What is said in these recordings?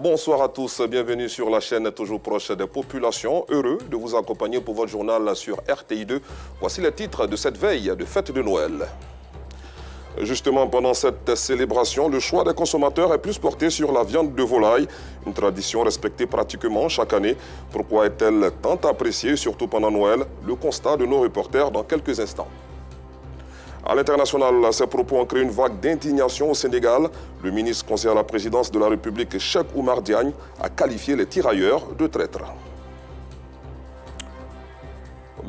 Bonsoir à tous, bienvenue sur la chaîne toujours proche des populations. Heureux de vous accompagner pour votre journal sur RTI2. Voici les titres de cette veille de fête de Noël. Justement, pendant cette célébration, le choix des consommateurs est plus porté sur la viande de volaille, une tradition respectée pratiquement chaque année. Pourquoi est-elle tant appréciée, surtout pendant Noël? Le constat de nos reporters dans quelques instants. À l'international, ces propos ont créé une vague d'indignation au Sénégal. Le ministre conseiller à la présidence de la République, Cheikh Oumar Diagne, a qualifié les tirailleurs de traîtres.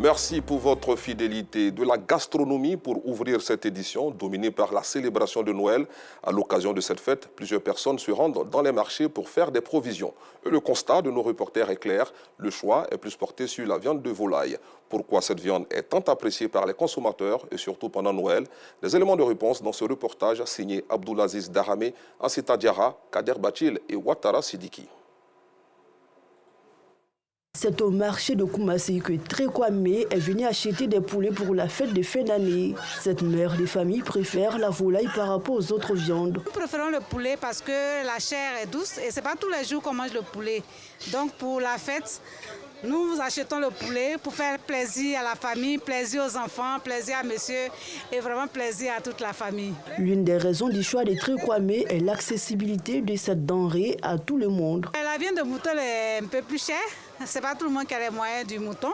Merci pour votre fidélité. De la gastronomie pour ouvrir cette édition, dominée par la célébration de Noël. À l'occasion de cette fête, plusieurs personnes se rendent dans les marchés pour faire des provisions. Et le constat de nos reporters est clair, le choix est plus porté sur la viande de volaille. Pourquoi cette viande est tant appréciée par les consommateurs et surtout pendant Noël? Des éléments de réponse dans ce reportage signé Abdoulaziz Daramé, Ansita Diarra, Kader Bachil et Ouattara Sidiki. C'est au marché de Koumassi que Trékwame est venu acheter des poulets pour la fête de fin d'année. Cette mère de famille préfère la volaille par rapport aux autres viandes. Nous préférons le poulet parce que la chair est douce et ce n'est pas tous les jours qu'on mange le poulet. Donc pour la fête, nous achetons le poulet pour faire plaisir à la famille, plaisir aux enfants, plaisir à monsieur et vraiment plaisir à toute la famille. L'une des raisons du choix des Trékwame est l'accessibilité de cette denrée à tout le monde. La viande de mouton est un peu plus chère. C'est pas tout le monde qui a les moyens du mouton.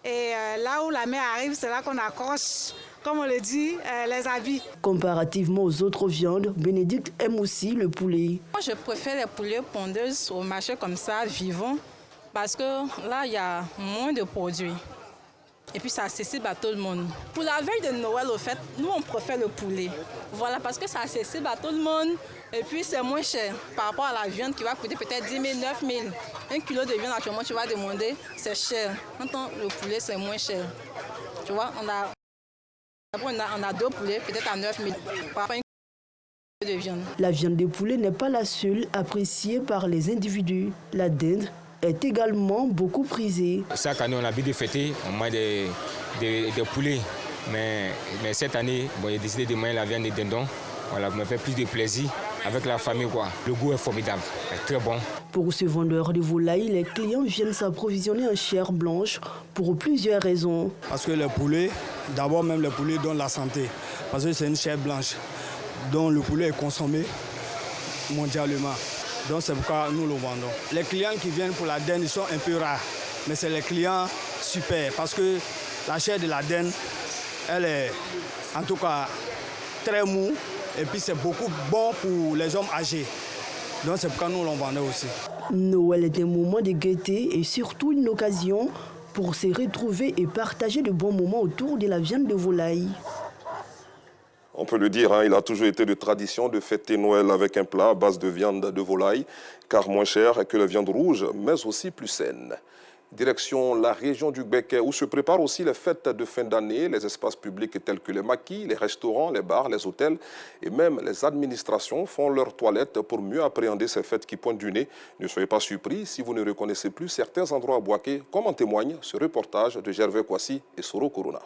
Et là où la mer arrive, c'est là qu'on accroche, comme on le dit, les habits. Comparativement aux autres viandes, Bénédicte aime aussi le poulet. Moi, je préfère les poulets pondeuses au marché comme ça, vivants, parce que là, il y a moins de produits. Et puis, c'est accessible à tout le monde. Pour la veille de Noël, au fait, nous, on préfère le poulet. Voilà, parce que c'est accessible à tout le monde. Et puis, c'est moins cher par rapport à la viande qui va coûter peut-être 10 000, 9 000. 1 kilo de viande, actuellement, tu vas demander, c'est cher. Maintenant, le poulet, c'est moins cher. Tu vois, on a 2 poulets, peut-être à 9 000 par rapport à 1 kilo de viande. La viande de poulet n'est pas la seule appréciée par les individus. La dinde est également beaucoup prisée. Chaque année, on a envie de fêter, on mange des poulets. Mais cette année, j'ai décidé de manger la viande de dindon. Voilà, me fait plus de plaisir avec la famille, quoi. Le goût est formidable, c'est très bon. Pour ce vendeur de volailles, les clients viennent s'approvisionner en chair blanche pour plusieurs raisons. Parce que le poulet, d'abord même le poulet donne la santé. Parce que c'est une chair blanche dont le poulet est consommé mondialement. Donc c'est pourquoi nous le vendons. Les clients qui viennent pour la dinde, ils sont un peu rares. Mais c'est les clients super parce que la chair de la dinde, elle est en tout cas très mou. Et puis c'est beaucoup bon pour les hommes âgés. Donc c'est pourquoi nous l'en vendons aussi. Noël est un moment de gaieté et surtout une occasion pour se retrouver et partager de bons moments autour de la viande de volaille. On peut le dire, il a toujours été de tradition de fêter Noël avec un plat à base de viande de volaille, car moins cher que la viande rouge, mais aussi plus saine. Direction la région du Béquet, où se préparent aussi les fêtes de fin d'année, les espaces publics tels que les maquis, les restaurants, les bars, les hôtels et même les administrations font leurs toilettes pour mieux appréhender ces fêtes qui pointent du nez. Ne soyez pas surpris si vous ne reconnaissez plus certains endroits à Boaké, comme en témoigne ce reportage de Gervais Kwasi et Soro Corona.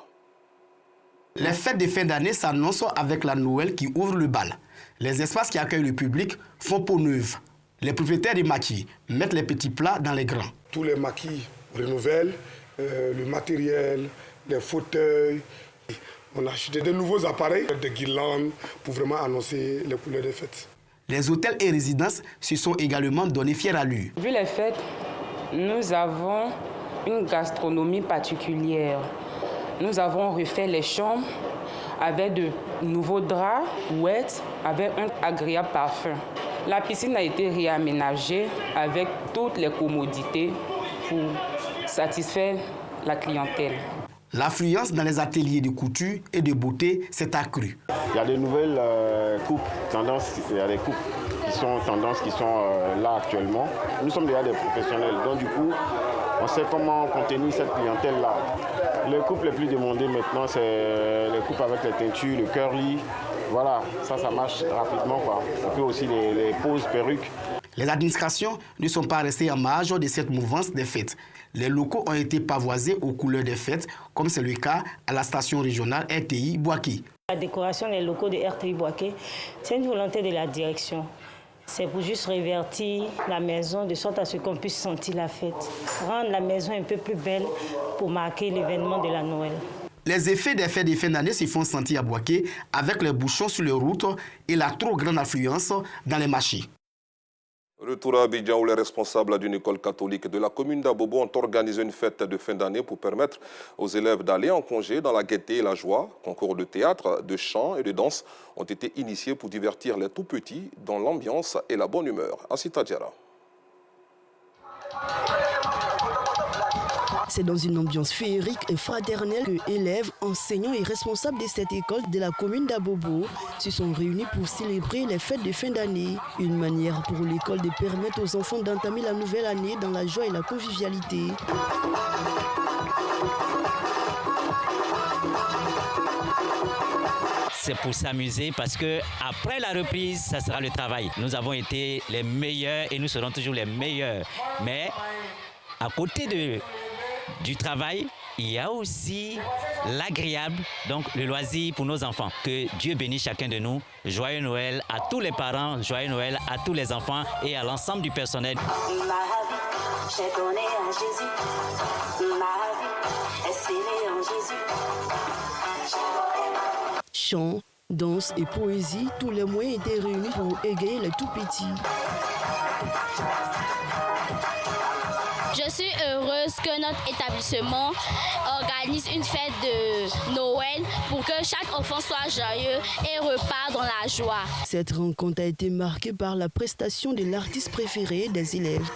Les fêtes de fin d'année s'annoncent avec la Noël qui ouvre le bal. Les espaces qui accueillent le public font peau neuve. Les propriétaires des maquis mettent les petits plats dans les grands. Tous les maquis renouvellent le matériel, les fauteuils. On a acheté de nouveaux appareils, de guirlandes pour vraiment annoncer les couleurs des fêtes. Les hôtels et résidences se sont également donnés fiers allure. Vu les fêtes, nous avons une gastronomie particulière. Nous avons refait les chambres avec de nouveaux draps, couettes, avec un agréable parfum. La piscine a été réaménagée avec toutes les commodités pour satisfaire la clientèle. L'affluence dans les ateliers de couture et de beauté s'est accrue. Il y a de nouvelles coupes, tendances, il y a des coupes qui sont tendances qui sont là actuellement. Nous sommes déjà des professionnels, donc du coup, on sait comment contenir cette clientèle-là. Les coupes les plus demandées maintenant, c'est les coupes avec les teintures, le curly. Voilà, ça marche rapidement, quoi. Et puis aussi les poses perruques. Les administrations ne sont pas restées en marge de cette mouvance des fêtes. Les locaux ont été pavoisés aux couleurs des fêtes, comme c'est le cas à la station régionale RTI Boaké. La décoration des locaux de RTI Boaké, c'est une volonté de la direction. C'est pour juste révertir la maison de sorte à ce qu'on puisse sentir la fête. Rendre la maison un peu plus belle pour marquer l'événement de la Noël. Les effets des fêtes de fin d'année se font sentir à Boaké avec les bouchons sur les routes et la trop grande affluence dans les marchés. Retour à Abidjan où les responsables d'une école catholique de la commune d'Abobo ont organisé une fête de fin d'année pour permettre aux élèves d'aller en congé dans la gaieté et la joie. Concours de théâtre, de chant et de danse ont été initiés pour divertir les tout-petits dans l'ambiance et la bonne humeur. Asita Diara. C'est dans une ambiance féerique et fraternelle que élèves, enseignants et responsables de cette école de la commune d'Abobo se sont réunis pour célébrer les fêtes de fin d'année. Une manière pour l'école de permettre aux enfants d'entamer la nouvelle année dans la joie et la convivialité. C'est pour s'amuser parce que après la reprise, ça sera le travail. Nous avons été les meilleurs et nous serons toujours les meilleurs. Mais à côté du travail, il y a aussi l'agréable, donc le loisir pour nos enfants. Que Dieu bénisse chacun de nous. Joyeux Noël à tous les parents, joyeux Noël à tous les enfants et à l'ensemble du personnel. Ma vie, j'ai donné à Jésus. Ma vie est scellée en Jésus. Chant, danse et poésie, tous les moyens étaient réunis pour égayer les tout-petits. Je suis heureuse que notre établissement organise une fête de Noël pour que chaque enfant soit joyeux et repart dans la joie. Cette rencontre a été marquée par la prestation de l'artiste préféré des élèves.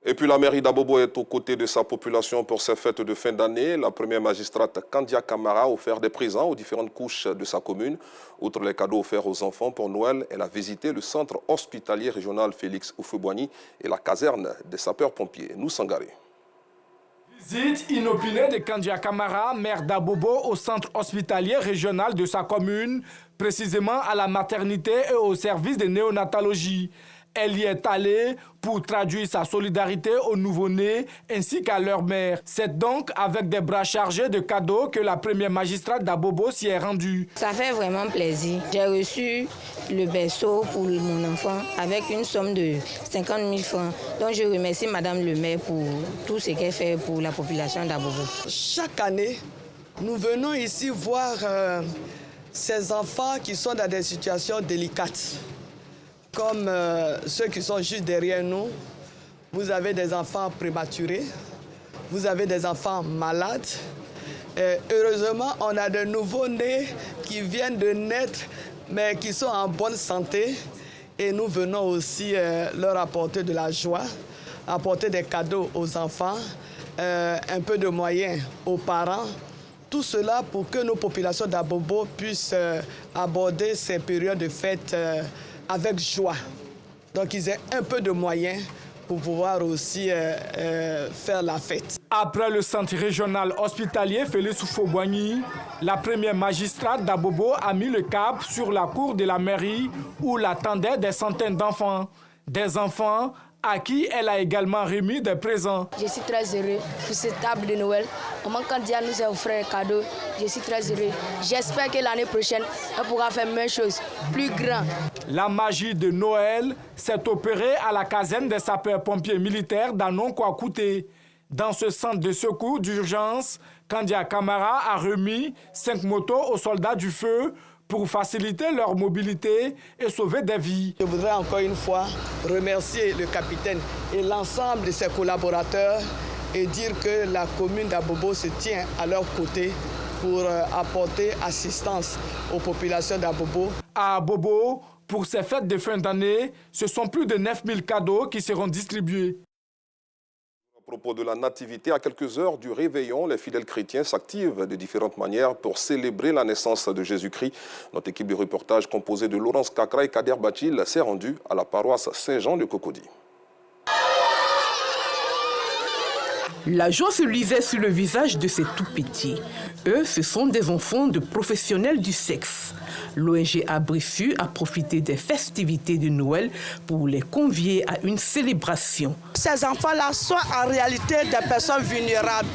Et puis la mairie d'Abobo est aux côtés de sa population pour ses fêtes de fin d'année. La première magistrate Kandia Kamara a offert des présents aux différentes couches de sa commune. Outre les cadeaux offerts aux enfants pour Noël, elle a visité le centre hospitalier régional Félix Houphouët-Boigny et la caserne des sapeurs-pompiers. Nous Sangaré. Visite inopinée de Kandia Kamara, maire d'Abobo, au centre hospitalier régional de sa commune, précisément à la maternité et au service de néonatologie. Elle y est allée pour traduire sa solidarité aux nouveau-nés ainsi qu'à leur mère. C'est donc avec des bras chargés de cadeaux que la première magistrate d'Abobo s'y est rendue. Ça fait vraiment plaisir. J'ai reçu le berceau pour mon enfant avec une somme de 50 000 francs. Donc je remercie Madame le maire pour tout ce qu'elle fait pour la population d'Abobo. Chaque année, nous venons ici voir ces enfants qui sont dans des situations délicates. Comme ceux qui sont juste derrière nous, vous avez des enfants prématurés, vous avez des enfants malades. Et heureusement, on a de nouveaux-nés qui viennent de naître, mais qui sont en bonne santé. Et nous venons aussi leur apporter de la joie, apporter des cadeaux aux enfants, un peu de moyens aux parents. Tout cela pour que nos populations d'Abobo puissent aborder ces périodes de fête avec joie. Donc ils aient un peu de moyens pour pouvoir aussi faire la fête. Après le centre régional hospitalier Félix Houphouët-Boigny, la première magistrate d'Abobo a mis le cap sur la cour de la mairie où l'attendaient des centaines d'enfants. Des enfants à qui elle a également remis des présents. Je suis très heureux pour cette table de Noël. Maman Kandia nous a offert un cadeau. Je suis très heureux. J'espère que l'année prochaine, elle pourra faire la même chose, plus grand. La magie de Noël s'est opérée à la caserne des sapeurs-pompiers militaires d'Anon-Kouakouté. Dans ce centre de secours d'urgence, Kandia Kamara a remis 5 motos aux soldats du feu pour faciliter leur mobilité et sauver des vies. Je voudrais encore une fois remercier le capitaine et l'ensemble de ses collaborateurs et dire que la commune d'Abobo se tient à leur côté pour apporter assistance aux populations d'Abobo. À Abobo, pour ces fêtes de fin d'année, ce sont plus de 9000 cadeaux qui seront distribués. À propos de la nativité, à quelques heures du réveillon, les fidèles chrétiens s'activent de différentes manières pour célébrer la naissance de Jésus-Christ. Notre équipe de reportage composée de Laurence Kakra et Kader Bachil s'est rendue à la paroisse Saint-Jean de Cocody. La joie se lisait sur le visage de ces tout-petits. Eux, ce sont des enfants de professionnels du sexe. L'ONG Abrissu a profité des festivités de Noël pour les convier à une célébration. Ces enfants-là sont en réalité des personnes vulnérables.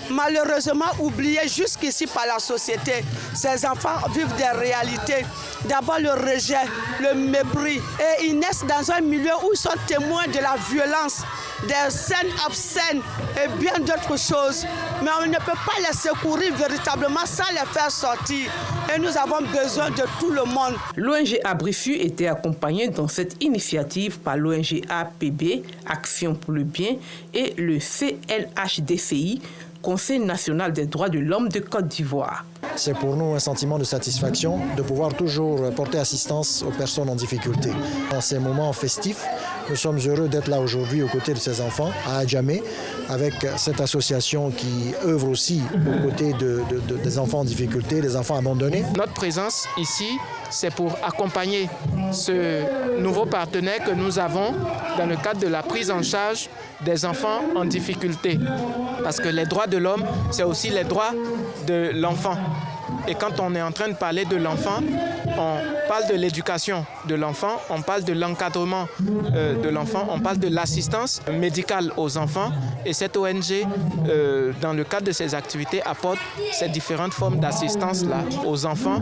malheureusement oubliés jusqu'ici par la société. Ces enfants vivent des réalités. D'abord le rejet, le mépris. Et ils naissent dans un milieu où ils sont témoins de la violence, des scènes obscènes et bien d'autres choses. Mais on ne peut pas les secourir véritablement sans les faire sortir. Et nous avons besoin de tout le monde. L'ONG Abrifu était accompagnée dans cette initiative par l'ONG APB, Action pour le Bien, et le CLHDCI, Conseil national des droits de l'homme de Côte d'Ivoire. C'est pour nous un sentiment de satisfaction de pouvoir toujours porter assistance aux personnes en difficulté. Dans ces moments festifs, nous sommes heureux d'être là aujourd'hui aux côtés de ces enfants à Adjamé, avec cette association qui œuvre aussi aux côtés des enfants en difficulté, des enfants abandonnés. Notre présence ici, c'est pour accompagner ce nouveau partenaire que nous avons dans le cadre de la prise en charge des enfants en difficulté. Parce que les droits de l'homme, c'est aussi les droits de l'enfant. Et quand on est en train de parler de l'enfant, on parle de l'éducation de l'enfant, on parle de l'encadrement de l'enfant, on parle de l'assistance médicale aux enfants. Et cette ONG, dans le cadre de ses activités, apporte ces différentes formes d'assistance-là aux enfants.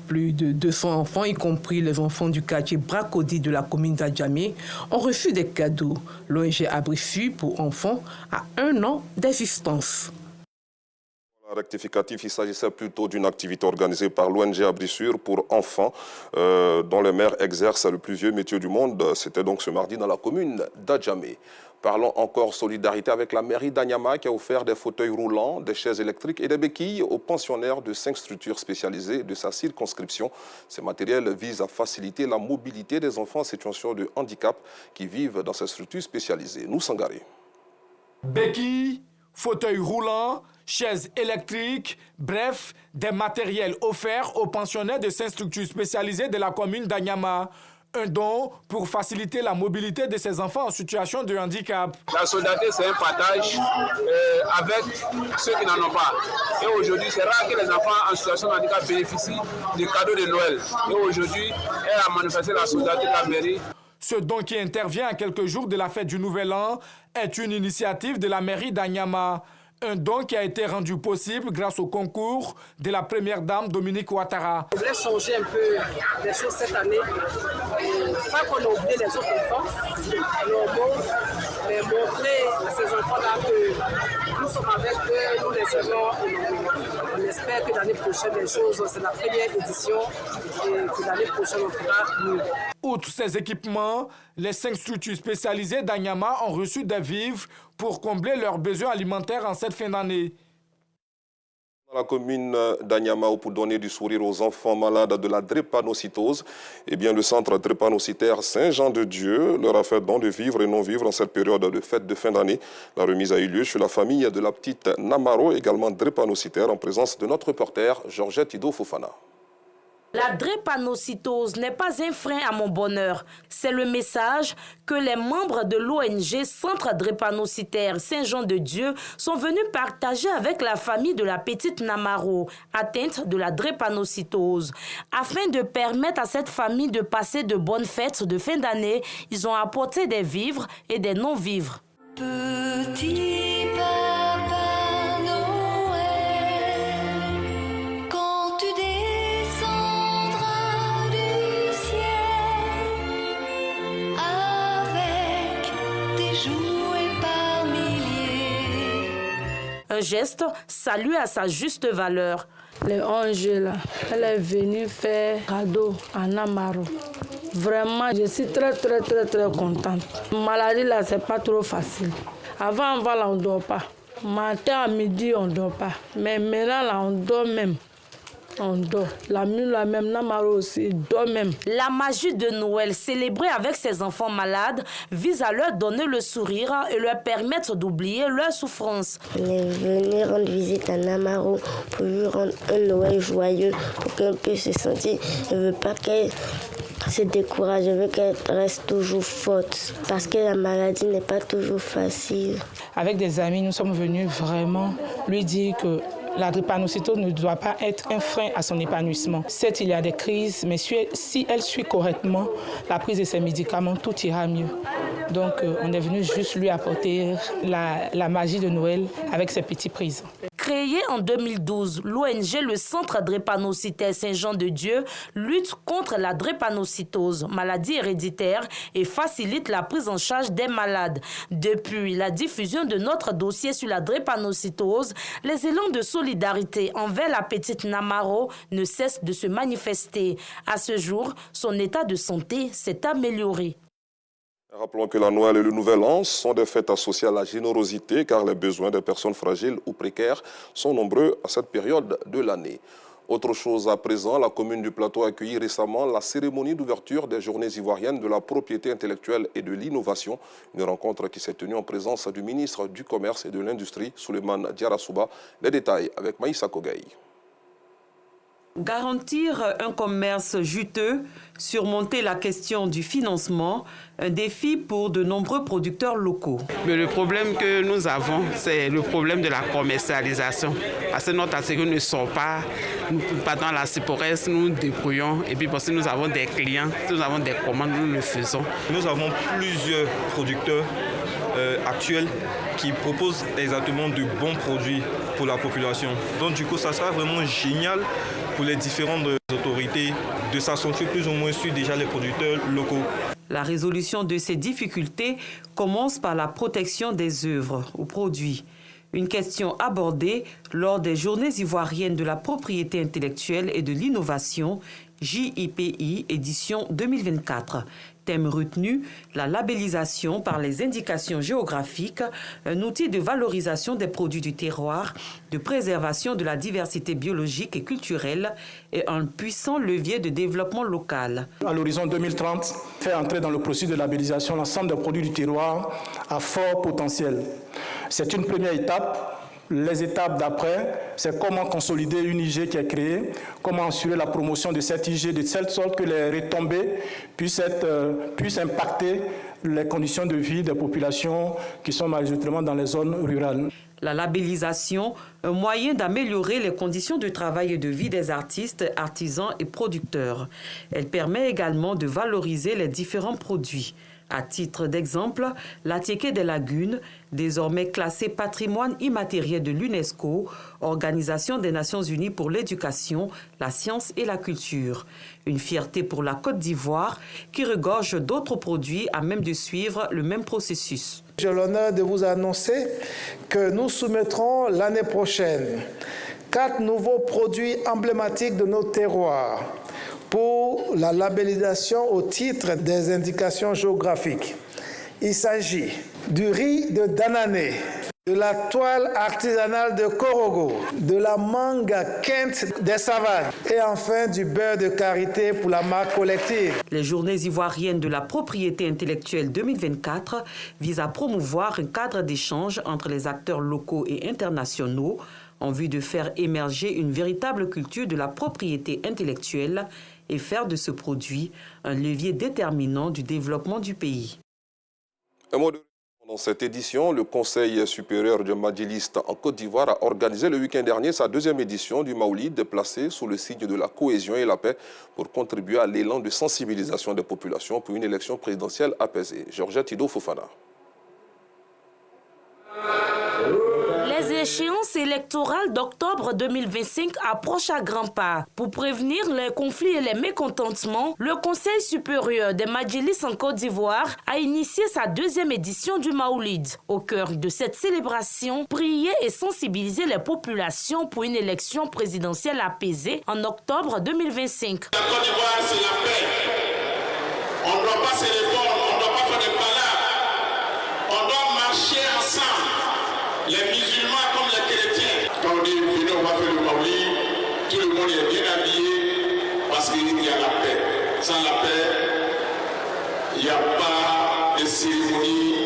Plus de 200 enfants, y compris les enfants du quartier Bracody de la commune d'Adjamé, ont reçu des cadeaux. L'ONG Abrifu pour enfants a 1 an d'existence. Rectificatif, il s'agissait plutôt d'une activité organisée par l'ONG Abrissure pour enfants, dont le maire exerce le plus vieux métier du monde. C'était donc ce mardi dans la commune d'Adjamé. Parlons encore solidarité avec la mairie d'Anyama qui a offert des fauteuils roulants, des chaises électriques et des béquilles aux pensionnaires de 5 structures spécialisées de sa circonscription. Ces matériels visent à faciliter la mobilité des enfants en situation de handicap qui vivent dans ces structures spécialisées. Nous, Sangaré. Béquilles, fauteuils roulants, chaises électriques, bref, des matériels offerts aux pensionnaires de 5 structures spécialisées de la commune d'Anyama. Un don pour faciliter la mobilité de ces enfants en situation de handicap. La solidarité, c'est un partage avec ceux qui n'en ont pas. Et aujourd'hui, c'est rare que les enfants en situation de handicap bénéficient des cadeaux de Noël. Et aujourd'hui, elle a manifesté la solidarité de la mairie. Ce don qui intervient à quelques jours de la fête du Nouvel An est une initiative de la mairie d'Anyama. Un don qui a été rendu possible grâce au concours de la première dame Dominique Ouattara. Je voulais changer un peu les choses cette année. Pas qu'on a oublié les autres enfants, mais montrer à ces enfants-là que nous sommes avec eux, nous les aimons. On espère que l'année prochaine, les choses, c'est la première édition et que l'année prochaine, on fera mieux. Outre ces équipements, les 5 structures spécialisées d'Anyama ont reçu des vivres pour combler leurs besoins alimentaires en cette fin d'année. Dans la commune d'Anyama, pour donner du sourire aux enfants malades de la drépanocytose, eh bien, le centre drépanocytaire Saint-Jean-de-Dieu leur a fait don de vivre et non-vivre en cette période de fête de fin d'année. La remise a eu lieu chez la famille de la petite Namaro, également drépanocytaire, en présence de notre reporter Georgette Ido Fofana. La drépanocytose n'est pas un frein à mon bonheur. C'est le message que les membres de l'ONG Centre drépanocytaire Saint-Jean-de-Dieu sont venus partager avec la famille de la petite Namaro, atteinte de la drépanocytose. Afin de permettre à cette famille de passer de bonnes fêtes de fin d'année, ils ont apporté des vivres et des non-vivres. Petit papa Noël, quand tu descendras du ciel, avec des jouets par milliers. Un geste salué à sa juste valeur. Le ONG, là, elle est venue faire cadeau à Namaro. Vraiment, je suis très contente. Maladie, là, c'est pas trop facile. Avant, là, on ne dort pas. Matin à midi, on ne dort pas. Mais maintenant, là, on dort même. On dort. La nuit, la même, Namaro aussi, dort même. La magie de Noël, célébrée avec ses enfants malades, vise à leur donner le sourire et leur permettre d'oublier leur souffrance. On est venu rendre visite à Namaro pour lui rendre un Noël joyeux, pour qu'elle puisse se sentir. Je ne veux pas qu'elle se décourage, je veux qu'elle reste toujours forte, parce que la maladie n'est pas toujours facile. Avec des amis, nous sommes venus vraiment lui dire que la drépanocytose ne doit pas être un frein à son épanouissement. Certes, il y a des crises, mais si elle suit correctement la prise de ses médicaments, tout ira mieux. Donc on est venu juste lui apporter la magie de Noël avec ses petits prises. Créé en 2012, l'ONG Le Centre drépanocytaire Saint-Jean-de-Dieu lutte contre la drépanocytose, maladie héréditaire, et facilite la prise en charge des malades. Depuis la diffusion de notre dossier sur la drépanocytose, les élans de solidarité envers la petite Namaro ne cessent de se manifester. À ce jour, son état de santé s'est amélioré. Rappelons que la Noël et le Nouvel An sont des fêtes associées à la générosité car les besoins des personnes fragiles ou précaires sont nombreux à cette période de l'année. Autre chose à présent, la commune du Plateau a accueilli récemment la cérémonie d'ouverture des Journées ivoiriennes de la propriété intellectuelle et de l'innovation. Une rencontre qui s'est tenue en présence du ministre du Commerce et de l'Industrie, Souleymane Diarra-Souba. Les détails avec Maïssa Kogaï. Garantir un commerce juteux, surmonter la question du financement, un défi pour de nombreux producteurs locaux. Mais le problème que nous avons, c'est le problème de la commercialisation. Parce que notre atelier ne sort pas, nous partons à la Ciporès, nous débrouillons. Et puis parce que nous avons des clients, nous avons des commandes, nous le faisons. Nous avons plusieurs producteurs actuels qui proposent exactement de bons produits pour la population. Donc du coup, ça sera vraiment génial pour les différentes autorités de s'accentrer plus ou moins sur déjà les producteurs locaux. La résolution de ces difficultés commence par la protection des œuvres ou produits. Une question abordée lors des Journées ivoiriennes de la propriété intellectuelle et de l'innovation, JIPI, édition 2024. Thème retenu, la labellisation par les indications géographiques, un outil de valorisation des produits du terroir, de préservation de la diversité biologique et culturelle et un puissant levier de développement local. À l'horizon 2030, faire entrer dans le processus de labellisation l'ensemble des produits du terroir à fort potentiel. C'est une première étape. Les étapes d'après, c'est comment consolider une IG qui est créée, comment assurer la promotion de cette IG de telle sorte que les retombées puissent impacter les conditions de vie des populations qui sont majoritairement dans les zones rurales. La labellisation, un moyen d'améliorer les conditions de travail et de vie des artistes, artisans et producteurs. Elle permet également de valoriser les différents produits. À titre d'exemple, l'Atiéké des Lagunes, désormais classé patrimoine immatériel de l'UNESCO, Organisation des Nations Unies pour l'éducation, la science et la culture. Une fierté pour la Côte d'Ivoire qui regorge d'autres produits à même de suivre le même processus. J'ai l'honneur de vous annoncer que nous soumettrons l'année prochaine 4 nouveaux produits emblématiques de nos terroirs pour la labellisation au titre des indications géographiques. Il s'agit du riz de Danané, de la toile artisanale de Korogo, de la mangue Kent des Savanes et enfin du beurre de karité pour la marque collective. Les Journées ivoiriennes de la propriété intellectuelle 2024 visent à promouvoir un cadre d'échange entre les acteurs locaux et internationaux en vue de faire émerger une véritable culture de la propriété intellectuelle et faire de ce produit un levier déterminant du développement du pays. Un mot de... Dans cette édition, le Conseil supérieur du Madjiliste en Côte d'Ivoire a organisé le week-end dernier sa 2e édition du Maoulid, placée sous le signe de la cohésion et la paix pour contribuer à l'élan de sensibilisation des populations pour une élection présidentielle apaisée. Georgette Ido Fofana. Les échéances électorales d'octobre 2025 approchent à grands pas. Pour prévenir les conflits et les mécontentements, le Conseil supérieur des Madjilis en Côte d'Ivoire a initié sa 2e édition du Maoulid. Au cœur de cette célébration, prier et sensibiliser les populations pour une élection présidentielle apaisée en octobre 2025. La Côte d'Ivoire, c'est la paix. On ne doit pas se répondre, on ne doit pas faire des palabres. On doit marcher ensemble. Les musulmans comme les chrétiens. Quand on dit venez, on va faire le Maoulid, tout le monde est bien habillé parce qu'il y a la paix. Sans la paix, il n'y a pas de cérémonie,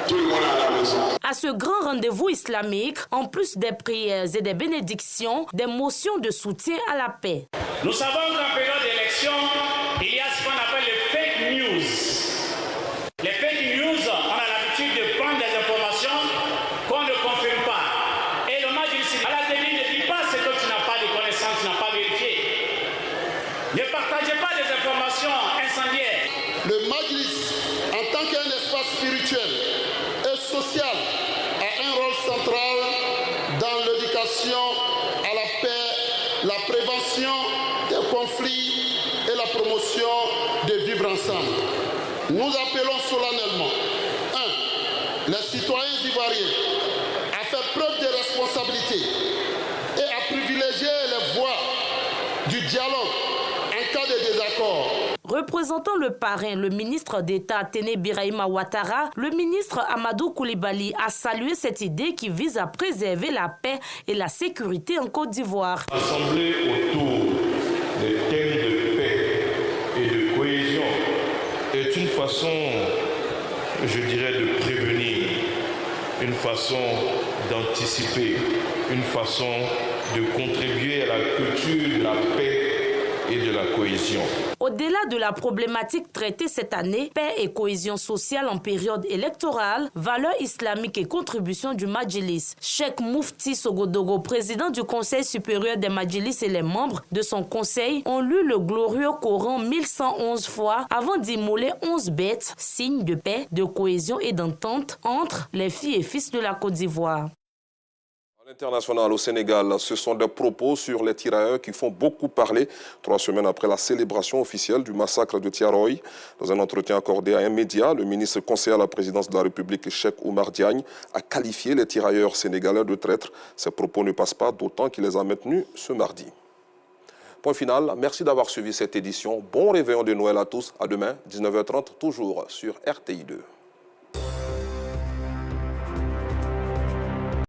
tout le monde est à la maison. À ce grand rendez-vous islamique, en plus des prières et des bénédictions, des motions de soutien à la paix. Nous savons qu'en période d'élection, il y a ce qu'on appelle les fake news. Les fake news, on a l'habitude de prendre des informations qu'on ne confirme pas. Et le Madjlis, à la télé, ne dit pas ce que tu n'as pas de connaissances, tu n'as pas vérifié. Ne partagez pas des informations incendiaires. Le Madjlis, en tant qu'un espace spirituel et social a un rôle central dans l'éducation à la paix, la prévention des conflits et la promotion de vivre ensemble. Nous appelons solennellement 1. Les citoyens ivoiriens à faire preuve de responsabilité et à privilégier les voies du dialogue en cas de désaccord. Représentant le parrain, le ministre d'État Téné Birahima Ouattara, le ministre Amadou Koulibaly a salué cette idée qui vise à préserver la paix et la sécurité en Côte d'Ivoire. Assembler autour des thèmes de paix et de cohésion est une façon, je dirais, de prévenir, une façon d'anticiper, une façon de contribuer à la culture de la paix et de la cohésion. Au-delà de la problématique traitée cette année, paix et cohésion sociale en période électorale, valeurs islamiques et contribution du Madjilis. Cheikh Moufti Sogodogo, président du Conseil supérieur des Madjilis et les membres de son conseil ont lu le glorieux Coran 1111 fois avant d'immoler 11 bêtes, signe de paix, de cohésion et d'entente entre les filles et fils de la Côte d'Ivoire. International au Sénégal, ce sont des propos sur les tirailleurs qui font beaucoup parler 3 semaines après la célébration officielle du massacre de Thiaroye. Dans un entretien accordé à un média, le ministre conseiller à la présidence de la République, Cheikh Oumar Diagne, a qualifié les tirailleurs sénégalais de traîtres. Ces propos ne passent pas, d'autant qu'il les a maintenus ce mardi. Point final, merci d'avoir suivi cette édition. Bon réveillon de Noël à tous. À demain, 19h30, toujours sur RTI2.